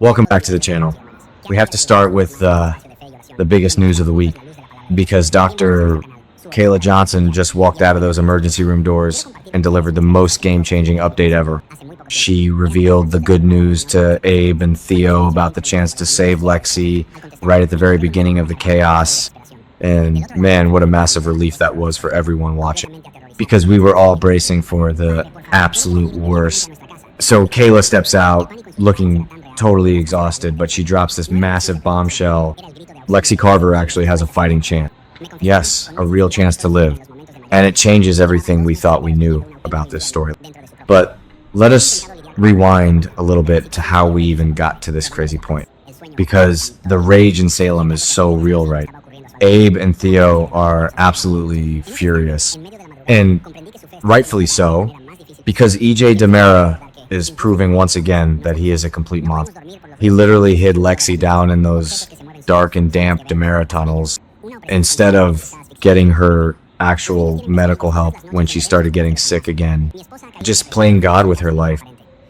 Welcome back to the channel. We have to start with the biggest news of the week because Dr. Kayla Johnson just walked out of those emergency room doors and delivered the most game-changing update ever. She revealed the good news to Abe and Theo about the chance to save Lexi right at the very beginning of the chaos. And man, what a massive relief that was for everyone watching, because we were all bracing for the absolute worst. So Kayla steps out looking totally exhausted, but she drops this massive bombshell. Lexi Carver actually has a fighting chance. Yes, a real chance to live. And it changes everything we thought we knew about this story. But let us rewind a little bit to how we even got to this crazy point, because the rage in Salem is so real right now. Abe and Theo are absolutely furious, and rightfully so, because EJ DiMera is proving once again that he is a complete monster. He literally hid Lexi down in those dark and damp DiMera tunnels instead of getting her actual medical help when she started getting sick again, just playing God with her life.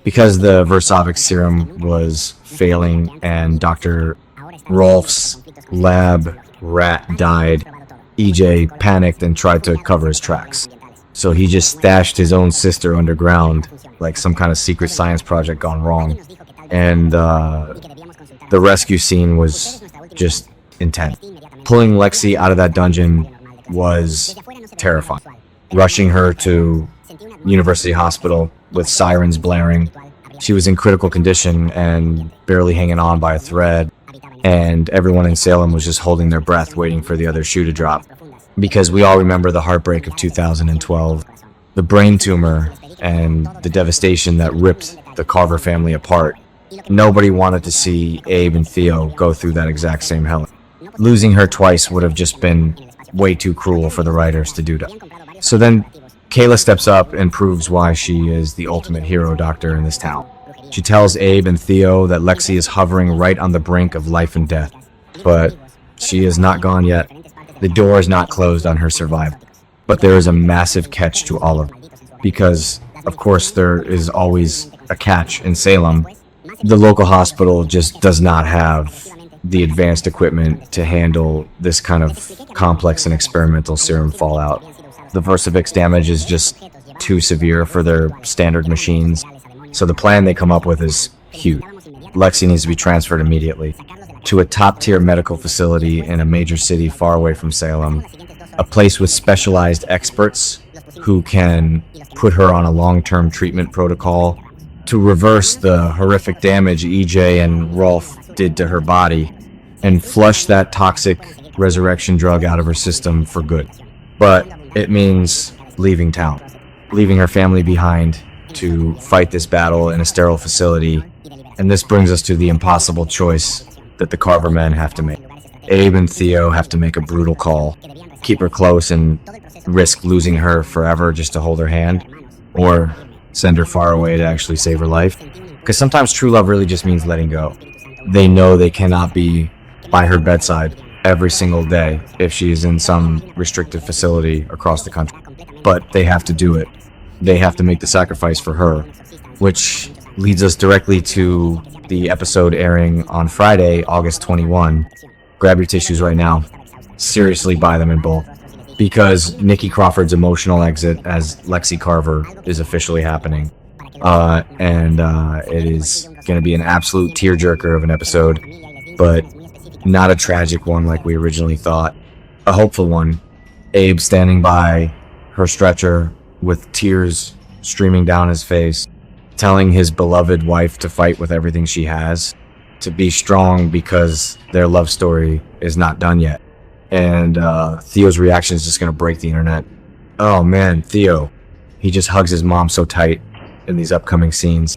Because the Versavic serum was failing and Dr. Rolf's lab rat died, EJ panicked and tried to cover his tracks. So he just stashed his own sister underground, like some kind of secret science project gone wrong. And the rescue scene was just intense. Pulling Lexi out of that dungeon was terrifying. Rushing her to University Hospital with sirens blaring. She was in critical condition and barely hanging on by a thread. And everyone in Salem was just holding their breath waiting for the other shoe to drop. Because we all remember the heartbreak of 2012, the brain tumor, and the devastation that ripped the Carver family apart. Nobody wanted to see Abe and Theo go through that exact same hell. Losing her twice would have just been way too cruel for the writers to do that. So then Kayla steps up and proves why she is the ultimate hero doctor in this town. She tells Abe and Theo that Lexi is hovering right on the brink of life and death, but she is not gone yet. The door is not closed on her survival. But there is a massive catch to all of it, because of course there is always a catch in Salem. The local hospital just does not have the advanced equipment to handle this kind of complex and experimental serum fallout. The Versavic's damage is just too severe for their standard machines. So the plan they come up with is huge. Lexi needs to be transferred immediately to a top-tier medical facility in a major city far away from Salem, a place with specialized experts who can put her on a long-term treatment protocol to reverse the horrific damage EJ and Rolf did to her body and flush that toxic resurrection drug out of her system for good. But it means leaving town, leaving her family behind to fight this battle in a sterile facility. And this brings us to the impossible choice that the Carver men have to make. Abe and Theo have to make a brutal call, keep her close and risk losing her forever just to hold her hand, or send her far away to actually save her life. Because sometimes true love really just means letting go. They know they cannot be by her bedside every single day if she is in some restricted facility across the country. But they have to do it. They have to make the sacrifice for her, which leads us directly to the episode airing on Friday, August 21. Grab your tissues right now. Seriously buy them in bulk, because Nikki Crawford's emotional exit as Lexi Carver is officially happening. It is going to be an absolute tearjerker of an episode, but not a tragic one like we originally thought. A hopeful one. Abe standing by her stretcher with tears streaming down his face, telling his beloved wife to fight with everything she has, to be strong because their love story is not done yet. And Theo's reaction is just going to break the internet. Oh man, Theo. He just hugs his mom so tight in these upcoming scenes,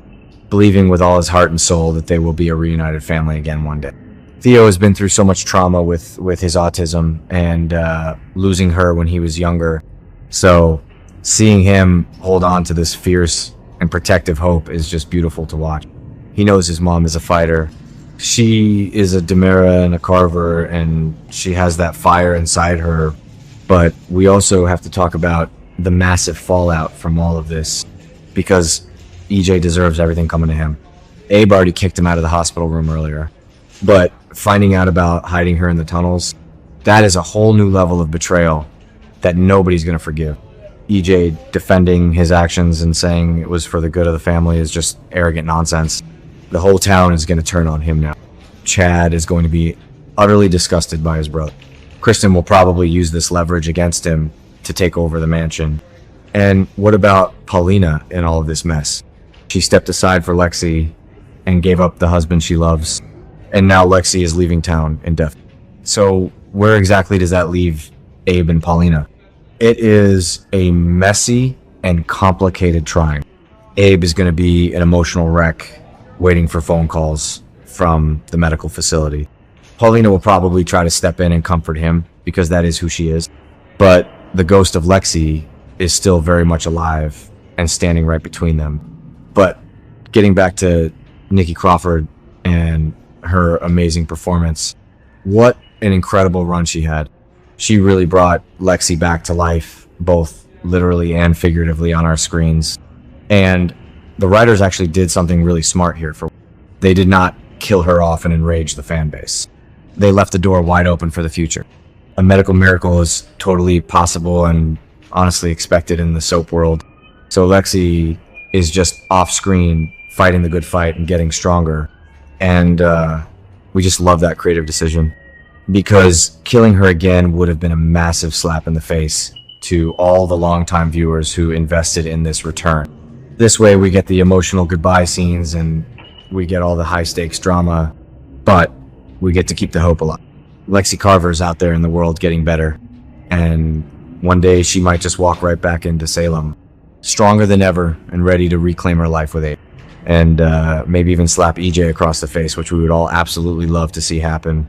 believing with all his heart and soul that they will be a reunited family again one day. Theo has been through so much trauma with his autism and losing her when he was younger. So seeing him hold on to this fierce and protective hope is just beautiful to watch. He knows his mom is a fighter. She is a DiMera and a Carver, and she has that fire inside her. But we also have to talk about the massive fallout from all of this, because EJ deserves everything coming to him. Abe already kicked him out of the hospital room earlier. But finding out about hiding her in the tunnels, that is a whole new level of betrayal that nobody's going to forgive. EJ defending his actions and saying it was for the good of the family is just arrogant nonsense. The whole town is going to turn on him now. Chad is going to be utterly disgusted by his brother. Kristen will probably use this leverage against him to take over the mansion. And what about Paulina in all of this mess? She stepped aside for Lexi and gave up the husband she loves. And now Lexi is leaving town indefinitely. So where exactly does that leave Abe and Paulina? It is a messy and complicated triangle. Abe is going to be an emotional wreck waiting for phone calls from the medical facility. Paulina will probably try to step in and comfort him because that is who she is. But the ghost of Lexi is still very much alive and standing right between them. But getting back to Nikki Crawford and her amazing performance, what an incredible run she had. She really brought Lexi back to life, both literally and figuratively on our screens. And the writers actually did something really smart here. They did not kill her off and enrage the fan base. They left the door wide open for the future. A medical miracle is totally possible and honestly expected in the soap world. So Lexi is just off screen fighting the good fight and getting stronger. And we just love that creative decision, because killing her again would have been a massive slap in the face to all the longtime viewers who invested in this return. This way we get the emotional goodbye scenes and we get all the high stakes drama, but we get to keep the hope alive. Lexi Carver's out there in the world getting better, and one day she might just walk right back into Salem, stronger than ever and ready to reclaim her life with Abe. And maybe even slap EJ across the face, which we would all absolutely love to see happen.